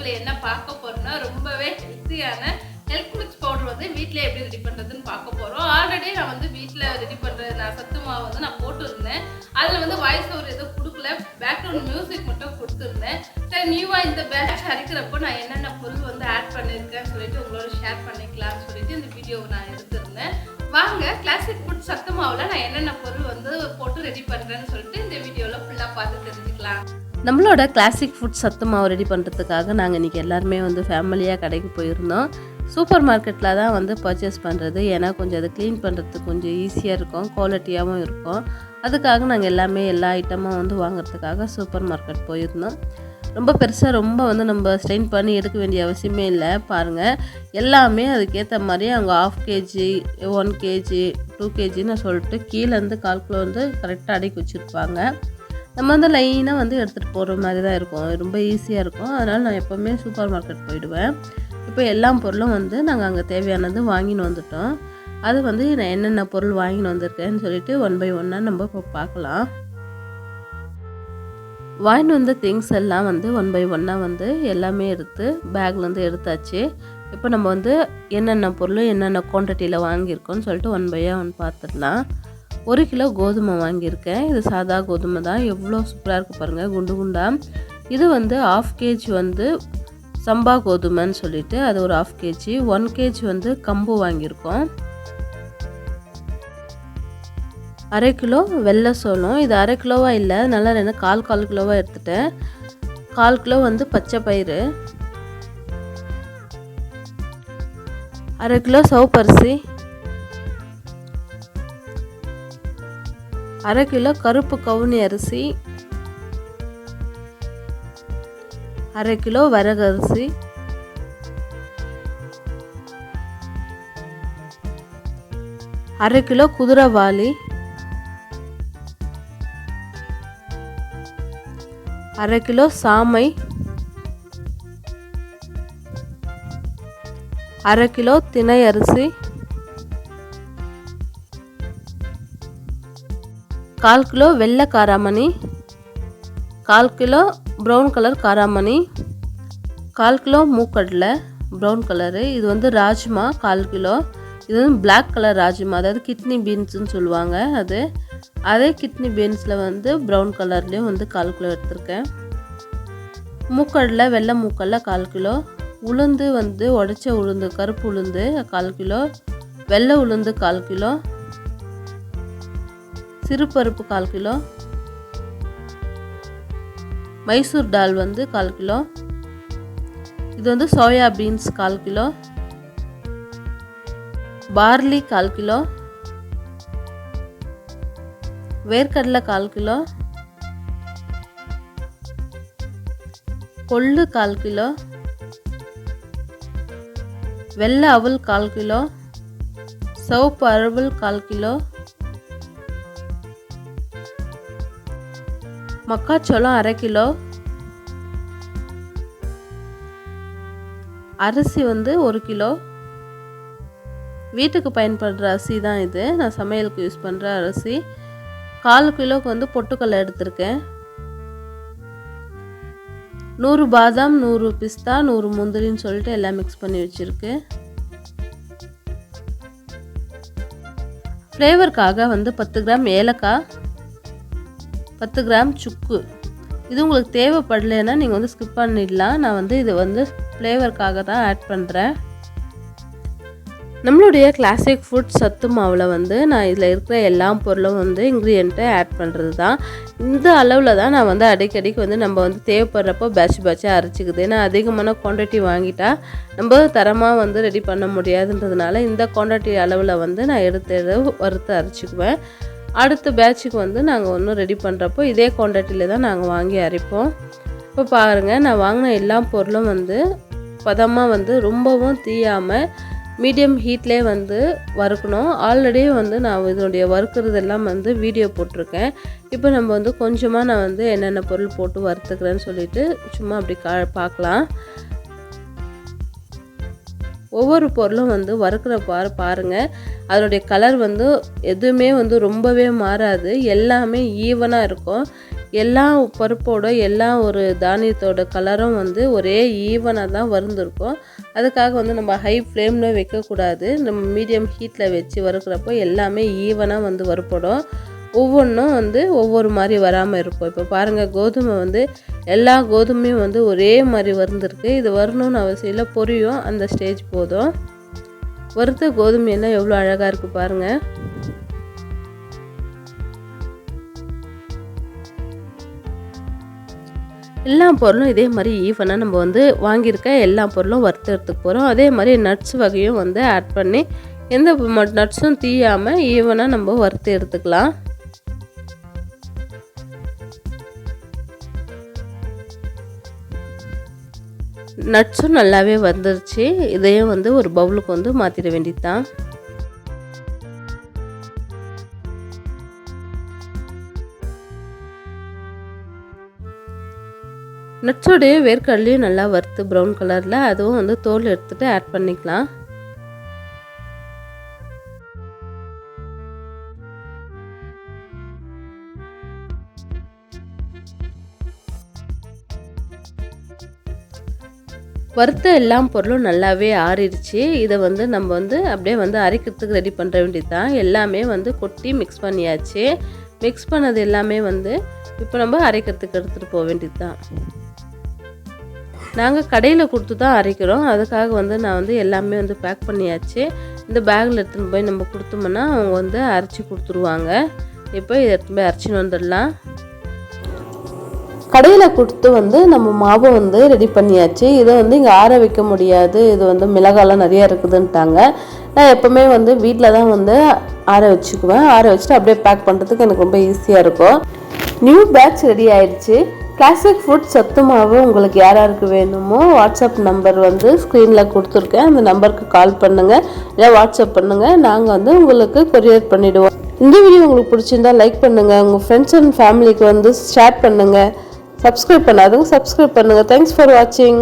பதிவில் என்ன பார்க்க போகிறோம்னா ரொம்பவே ஹெல்த்தியான ஹெல்த் மிக்ஸ் பவுடர் வந்து வீட்டில் எப்படி ரெடி பண்ணுறதுன்னு பார்க்க போகிறோம். ஆல்ரெடி நான் வந்து வீட்டில் ரெடி பண்ணுற சத்து மாவு வந்து நான் போட்டுருந்தேன். அதில் வந்து வாய்ஸ் ஓவர் எதுவும் கொடுக்கல, பேக்ரவுண்ட் மியூசிக் மட்டும் கொடுத்துருந்தேன். சரி, நியூவாக இந்த பேட்ச் அரைக்கிறப்போ நான் என்னென்ன பொருள் வந்து ஆட் பண்ணியிருக்கேன்னு சொல்லிட்டு உங்களோட ஷேர் பண்ணிக்கலாம்னு சொல்லிட்டு இந்த வீடியோவை நான் எடுத்திருந்தேன். வாங்க கிளாசிக் ஃபுட் சத்து மாவில் நான் என்னென்ன பொருள் வந்து போட்டு ரெடி பண்ணுறேன்னு சொல்லிட்டு இந்த வீடியோவில் ஃபுல்லாக பார்த்து தெரிஞ்சுக்கலாம். நம்மளோட கிளாசிக் ஃபுட் சத்து மாவு ரெடி பண்ணுறதுக்காக நாங்கள் இன்றைக்கி எல்லாருமே வந்து ஃபேமிலியாக கடைக்கு போயிருந்தோம். சூப்பர் மார்க்கெட்டில் தான் வந்து பர்ச்சேஸ் பண்ணுறது, ஏன்னா கொஞ்சம் அதை க்ளீன் பண்ணுறதுக்கு கொஞ்சம் ஈஸியாக இருக்கும், குவாலிட்டியாகவும் இருக்கும். அதுக்காக நாங்கள் எல்லா ஐட்டமும் வந்து வாங்குறதுக்காக சூப்பர் மார்க்கெட் போயிருந்தோம். ரொம்ப பெருசாக ரொம்ப வந்து நம்ம ஸ்ட்ரெயின் பண்ணி எடுக்க வேண்டிய அவசியமே இல்லை. பாருங்கள், எல்லாமே அதுக்கேற்ற மாதிரி அவங்க 1/2 kg 1 kg 2 kgன்னு சொல்லிட்டு கீழேருந்து 1/4 கிலோ வந்து கரெக்டாக அடுக்கி வச்சுருப்பாங்க. நம்ம வந்து லைனாக வந்து எடுத்துகிட்டு போகிற மாதிரி தான் இருக்கும், ரொம்ப ஈஸியாக இருக்கும். அதனால் நான் எப்போவுமே சூப்பர் மார்க்கெட் போயிடுவேன். இப்போ எல்லா பொருளும் வந்து நாங்கள் அங்கே தேவையானது வாங்கின்னு வந்துட்டோம். அது வந்து நான் என்னென்ன பொருள் வாங்கின்னு வந்திருக்கேன்னு சொல்லிட்டு 1 by 1 நம்ம இப்போ பார்க்கலாம். வாங்கின்னு வந்த திங்ஸ் எல்லாம் வந்து 1 by 1 வந்து எல்லாமே எடுத்து பேக்லேருந்து எடுத்தாச்சு. இப்போ நம்ம வந்து என்னென்ன பொருள் என்னென்ன குவான்டிட்டியில் வாங்கியிருக்கோன்னு சொல்லிட்டு 1 by 1 பார்த்துடலாம். 1 கிலோ கோதுமை வாங்கியிருக்கேன். இது சாதா கோதுமை தான், எவ்வளோ சூப்பராக இருக்குது பாருங்கள், குண்டு குண்டா. இது வந்து 1/2 kg வந்து சம்பா கோதுமைன்னு சொல்லிட்டு அது ஒரு 1/2 kg. 1 kg வந்து கம்பு வாங்கியிருக்கோம். 1/2 கிலோ வெள்ளை சோளம், இது 1/2 கிலோவாக இல்லை, நல்லா 1/4 கிலோவாக எடுத்துட்டேன். 1/4 கிலோ வந்து பச்சை பயிறு, 1/2 கிலோ சிவப்பரிசி, 1/2 கிலோ கருப்பு கவுனி அரிசி, 1/2 கிலோ வரகு அரிசி, 1/2 கிலோ குதிரைவாலி, 1/2 கிலோ சாமை, 1/2 கிலோ திணை அரிசி, 1/4 கிலோ வெள்ளை காராமணி, 1/4 கிலோ ப்ரௌன் கலர் காராமணி, 1/4 கிலோ மூக்கடலை ப்ரௌன் கலரு. இது வந்து ராஜ்மா 1/4 கிலோ. இது வந்து பிளாக் கலர் ராஜ்மா, அதாவது கிட்னி பீன்ஸுன்னு சொல்லுவாங்க. அதே கிட்னி பீன்ஸில் வந்து ப்ரௌன் கலர்லேயும் வந்து 1/4 கிலோ எடுத்திருக்கேன். மூக்கடலை வெள்ளை மூக்கடலை 1/4 கிலோ. உளுந்து வந்து உடச்ச உளுந்து கருப்பு உளுந்து 1/4 கிலோ. வெள்ளை உளுந்து 1/4 கிலோ. சிறுபருப்பு 1/4 கிலோ. மைசூர் டால் வந்து 1/4 கிலோ. இது வந்து soya beans 1/4 kilo. Barley 1/4 kilo. வேர்க்கடலை 1/4 கிலோ. கொள்ளு 1/4 கிலோ. வெள்ளை அவல் 1/4 கிலோ. சிவப்பு அவல் 1/4 கிலோ. மக்காச்சோளம் 1/2 கிலோ. அரிசி வந்து 1 கிலோ. வீட்டுக்கு பயன்படுற அரிசி தான் இது, நான் சமையலுக்கு யூஸ் பண்ணுற அரிசி. 1/4 கிலோக்கு வந்து பொட்டுக்கடலை எடுத்திருக்கேன். 100 பாதாம், 100 பிஸ்தா, 100 முந்திரின்னு சொல்லிட்டு எல்லாம் மிக்ஸ் பண்ணி வச்சுருக்கு. ஃப்ளேவருக்காக வந்து 10 கிராம் ஏலக்காய், 10 கிராம் சுக்கு. இது உங்களுக்கு தேவைப்படலைன்னா நீங்கள் வந்து ஸ்கிப் பண்ணிடலாம். நான் வந்து இது வந்து ஃப்ளேவருக்காக தான் ஆட் பண்ணுறேன். நம்மளுடைய கிளாசிக் ஃபுட் சத்து மாவில் வந்து நான் இதில் இருக்கிற எல்லா பொருளும் வந்து இன்க்ரீடியண்ட்டை ஆட் பண்ணுறது தான். இந்த அளவில் தான் நான் வந்து அடிக்கடிக்கு வந்து நம்ம வந்து தேவைப்படுறப்போ பேட்சாக அரைச்சிக்குது. ஏன்னா அதிகமான குவான்டிட்டி வாங்கிட்டா நம்ம தரமாக வந்து ரெடி பண்ண முடியாதுன்றதுனால இந்த குவான்டிட்டி அளவில் வந்து நான் எடுத்து வறுத்து அரைச்சிக்குவேன். அடுத்த பேட்சுக்கு வந்து நாங்கள் ஒன்றும் ரெடி பண்ணுறப்போ இதே குவான்டிட்டியில் தான் நாங்கள் வாங்கி அரைப்போம். இப்போ பாருங்கள், நான் வாங்கின எல்லா பொருளும் வந்து பதமாக வந்து ரொம்பவும் தீயாமல் மீடியம் ஹீட்லேயே வந்து வறுக்கணும். ஆல்ரெடி வந்து நான் இதனுடைய வறுக்கிறதெல்லாம் வந்து வீடியோ போட்டிருக்கேன். இப்போ நம்ம வந்து கொஞ்சமாக நான் வந்து என்னென்ன பொருள் போட்டு வறுத்துக்கிறேன்னு சொல்லிட்டு சும்மா அப்படி பார்க்கலாம். ஒவ்வொரு பொருளும் வந்து வறுக்கிற பாருங்கள் அதனுடைய கலர் வந்து எதுவுமே வந்து ரொம்பவே மாறாது, எல்லாமே ஈவனாக இருக்கும். எல்லா பருப்போட எல்லா ஒரு தானியத்தோட கலரும் வந்து ஒரே ஈவனாக தான் வறுந்துருக்கும். அதுக்காக வந்து நம்ம ஹை ஃப்ளேமில் வைக்கக்கூடாது, நம்ம மீடியம் ஹீட்டில் வச்சு வறுக்கிறப்போ எல்லாமே ஈவனாக வந்து வறுப்படும். ஒவ்வொன்றும் வந்து ஒவ்வொரு மாதிரி வராமல் இருக்கும். இப்போ பாருங்கள், கோதுமை வந்து எல்லா கோதுமையும் வந்து ஒரே மாதிரி வறுந்துருக்கு. இது வரணும்னு அவசியம் இல்லை, பொரியும், அந்த ஸ்டேஜ் போதும். வறுத்த கோதுமையெல்லாம் எவ்வளோ அழகாக இருக்குது பாருங்கள். எல்லா பொருளும் இதே மாதிரி ஈவனாக நம்ம வந்து வாங்கியிருக்க எல்லா பொருளும் வறுத்து எடுத்துக்க போகிறோம். அதே மாதிரி நட்ஸ் வகையும் வந்து ஆட் பண்ணி எந்த நட்ஸும் தீயாமல் ஈவனாக நம்ம வறுத்து எடுத்துக்கலாம். நட்ஸும் நல்லாவே வந்துருச்சு. இதையும் வந்து ஒரு பவுலுக்கு வந்து மாற்றிட வேண்டியது தான். நட்ஸோடைய வேர்க்கடலையும் நல்லா வறுத்து ப்ரௌன் கலரில், அதுவும் வந்து தோல் எடுத்துகிட்டு ஆட் பண்ணிக்கலாம். வறுத்த எல்லா பொருளும் நல்லாவே ஆறிடுச்சு. இதை வந்து நம்ம வந்து அப்படியே வந்து அரைக்கிறதுக்கு ரெடி பண்ணுற வேண்டியது தான். எல்லாமே வந்து கொட்டி மிக்ஸ் பண்ணியாச்சு. மிக்ஸ் பண்ணது எல்லாமே வந்து இப்போ நம்ம அரைக்கிறதுக்கு எடுத்துகிட்டு போக வேண்டியது தான். நாங்கள் கடையில் கொடுத்து தான் அரைக்கிறோம், அதுக்காக வந்து நான் வந்து எல்லாமே வந்து பேக் பண்ணியாச்சு. இந்த பேக்கில் எடுத்துகிட்டு போய் நம்ம கொடுத்தோம்னா அவங்க வந்து அரைச்சி கொடுத்துருவாங்க. இப்போ இதை எடுத்துகிட்டு போய் அரைச்சின்னு வந்துடலாம். கடையில் கொடுத்து வந்து நம்ம மாவை வந்து ரெடி பண்ணியாச்சு. இதை வந்து இங்கே ஆற வைக்க முடியாது, இது வந்து மிளகாலாம் நிறையா இருக்குதுன்ட்டாங்க. நான் எப்போவுமே வந்து வீட்டில் தான் வந்து ஆற வச்சுக்குவேன். ஆற வச்சுட்டு அப்படியே பேக் பண்ணுறதுக்கு எனக்கு ரொம்ப ஈஸியாக இருக்கும். நியூ பேட்ச் ரெடி ஆயிடுச்சு. கிளாசிக் ஃபுட் சத்து மாவு உங்களுக்கு யாருக்கு வேணுமோ வாட்ஸ்அப் நம்பர் வந்து ஸ்க்ரீனில் கொடுத்துருக்கேன், அந்த நம்பருக்கு கால் பண்ணுங்கள், இல்லை வாட்ஸ்அப் பண்ணுங்கள், நாங்கள் வந்து உங்களுக்கு கொரியர் பண்ணிவிடுவோம். இந்த வீடியோ உங்களுக்கு பிடிச்சிருந்தா லைக் பண்ணுங்கள், உங்கள் ஃப்ரெண்ட்ஸ் அண்ட் ஃபேமிலிக்கு வந்து ஷேர் பண்ணுங்கள், சப்ஸ்கிரைப் பண்ணாதவங்க சப்ஸ்கிரைப் பண்ணுங்கள். தேங்க்ஸ் ஃபார் வாட்சிங்.